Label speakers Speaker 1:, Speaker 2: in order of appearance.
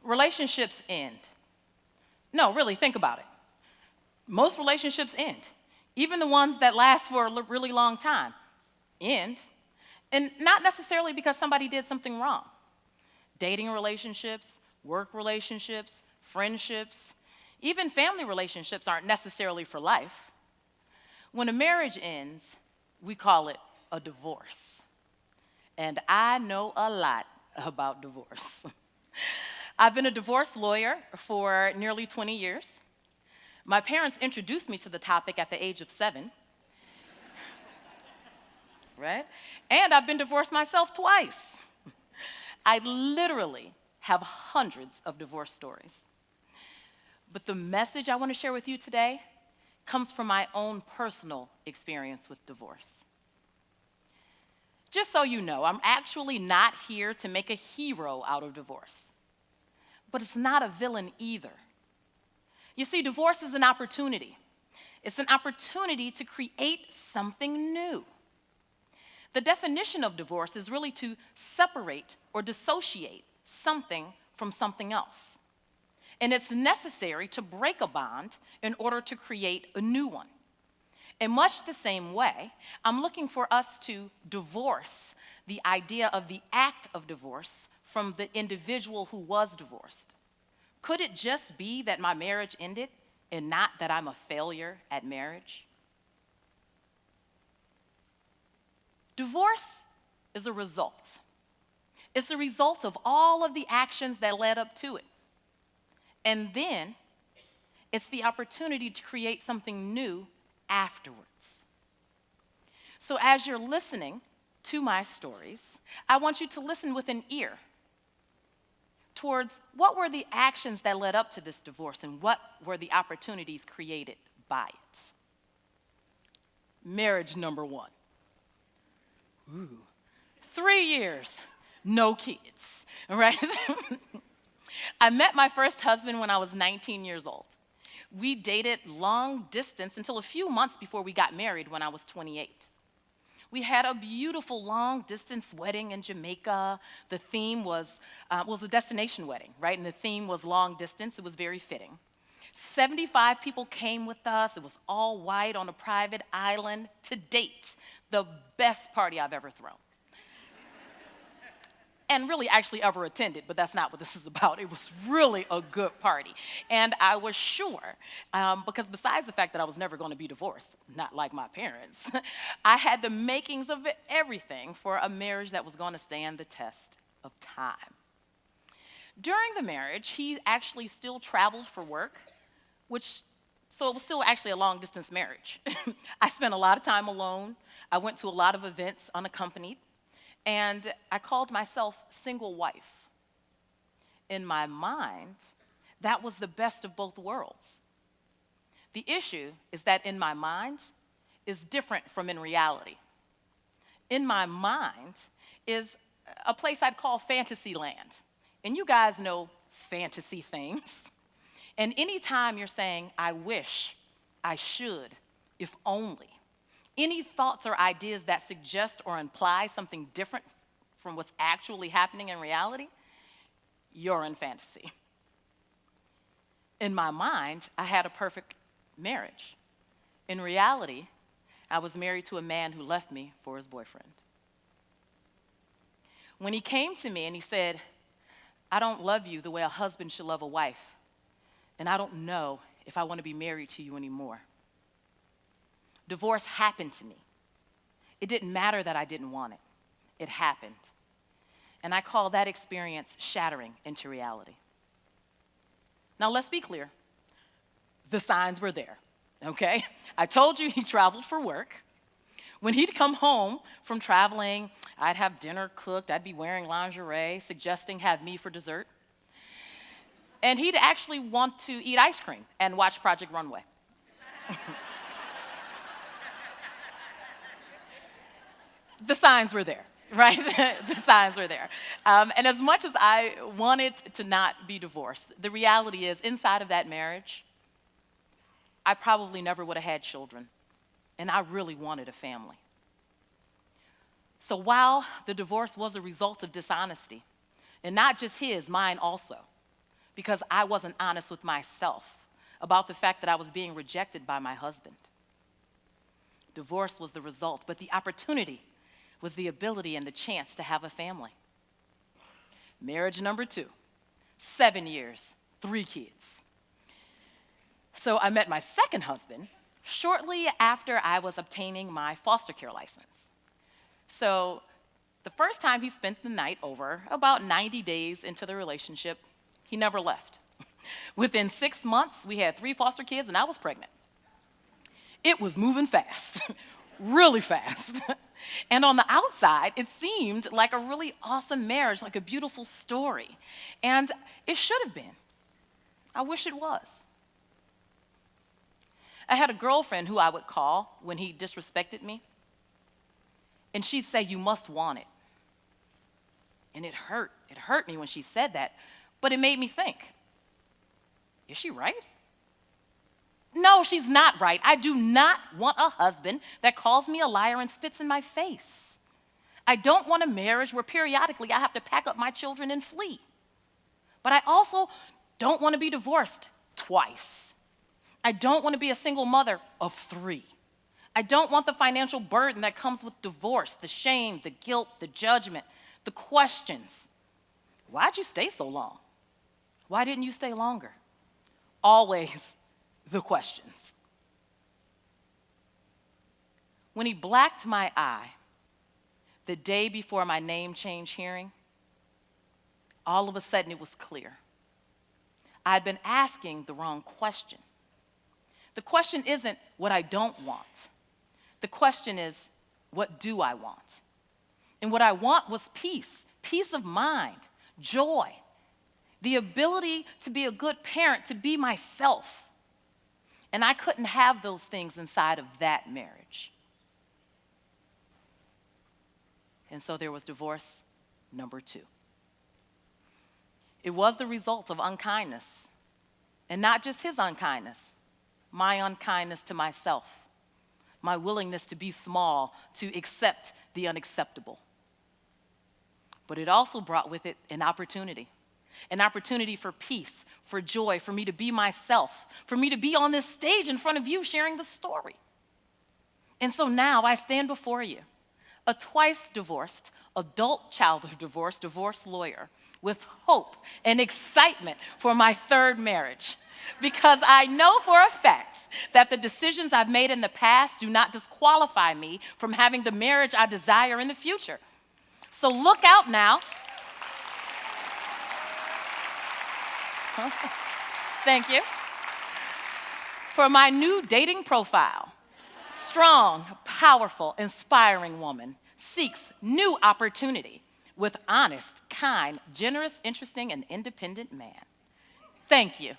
Speaker 1: relationships end. No, really, think about it. Most relationships end. Even the ones that last for a really long time end. And not necessarily because somebody did something wrong. Dating relationships, work relationships, friendships, even family relationships aren't necessarily for life. When a marriage ends, we call it a divorce. And I know a lot about divorce. I've been a divorce lawyer for nearly 20 years. My parents introduced me to the topic at the age of 7. Right? And I've been divorced myself twice. I literally have hundreds of divorce stories. But the message I want to share with you today comes from my own personal experience with divorce. Just so you know, I'm actually not here to make a hero out of divorce. But it's not a villain either. You see, divorce is an opportunity. It's an opportunity to create something new. The definition of divorce is really to separate or dissociate something from something else. And it's necessary to break a bond in order to create a new one. In much the same way, I'm looking for us to divorce the idea of the act of divorce from the individual who was divorced. Could it just be that my marriage ended and not that I'm a failure at marriage? Divorce is a result. It's a result of all of the actions that led up to it. And then it's the opportunity to create something new afterwards. So as you're listening to my stories, I want you to listen with an ear towards what were the actions that led up to this divorce and what were the opportunities created by it. Marriage number 1. 3 years, no kids, right? I met my first husband when I was 19 years old. We dated long distance until a few months before we got married when I was 28. We had a beautiful long distance wedding in Jamaica. The theme was a destination wedding, right? And the theme was long distance. It was very fitting. 75 people came with us. It was all white on a private island. To date, the best party I've ever thrown. And really actually ever attended, but that's not what this is about. It was really a good party. And I was sure, because besides the fact that I was never going to be divorced, not like my parents, I had the makings of everything for a marriage that was going to stand the test of time. During the marriage, he actually still traveled for work, so it was still actually a long-distance marriage. I spent a lot of time alone. I went to a lot of events unaccompanied. And I called myself single wife. In my mind, that was the best of both worlds. The issue is that in my mind is different from in reality. In my mind is a place I'd call fantasy land. And you guys know fantasy things. And anytime you're saying, I wish, I should, if only, any thoughts or ideas that suggest or imply something different from what's actually happening in reality, you're in fantasy. In my mind, I had a perfect marriage. In reality, I was married to a man who left me for his boyfriend. When he came to me and he said, I don't love you the way a husband should love a wife, and I don't know if I want to be married to you anymore. Divorce happened to me. It didn't matter that I didn't want it. It happened. And I call that experience shattering into reality. Now, let's be clear. The signs were there, okay? I told you he traveled for work. When he'd come home from traveling, I'd have dinner cooked. I'd be wearing lingerie, suggesting have me for dessert. And he'd actually want to eat ice cream and watch Project Runway. The signs were there, right? The signs were there. And as much as I wanted to not be divorced, the reality is inside of that marriage, I probably never would have had children. And I really wanted a family. So while the divorce was a result of dishonesty, and not just his, mine also, because I wasn't honest with myself about the fact that I was being rejected by my husband. Divorce was the result, but the opportunity was the ability and the chance to have a family. Marriage number 2, 7 years, 3 kids. So I met my second husband shortly after I was obtaining my foster care license. So the first time he spent the night over, about 90 days into the relationship, he never left. Within 6 months, we had 3 foster kids and I was pregnant. It was moving fast, really fast. And on the outside, it seemed like a really awesome marriage, like a beautiful story. And it should have been. I wish it was. I had a girlfriend who I would call when he disrespected me, and she'd say, "You must want it." And it hurt. It hurt me when she said that, but it made me think, is she right? No, she's not right. I do not want a husband that calls me a liar and spits in my face. I don't want a marriage where periodically I have to pack up my children and flee. But I also don't want to be divorced twice. I don't want to be a single mother of 3. I don't want the financial burden that comes with divorce, the shame, the guilt, the judgment, the questions. Why'd you stay so long? Why didn't you stay longer? Always the questions. When he blacked my eye the day before my name change hearing, all of a sudden it was clear. I'd been asking the wrong question. The question isn't what I don't want. The question is, what do I want? And what I want was peace, peace of mind, joy, the ability to be a good parent, to be myself. And I couldn't have those things inside of that marriage. And so there was divorce number 2. It was the result of unkindness, and not just his unkindness, my unkindness to myself, my willingness to be small, to accept the unacceptable. But it also brought with it an opportunity for peace, for joy, for me to be myself, for me to be on this stage in front of you sharing the story. And so now I stand before you, a twice divorced, adult child of divorce, divorce lawyer, with hope and excitement for my 3rd marriage. Because I know for a fact that the decisions I've made in the past do not disqualify me from having the marriage I desire in the future. So look out now. Thank you. For my new dating profile, strong, powerful, inspiring woman seeks new opportunity with honest, kind, generous, interesting, and independent man. Thank you.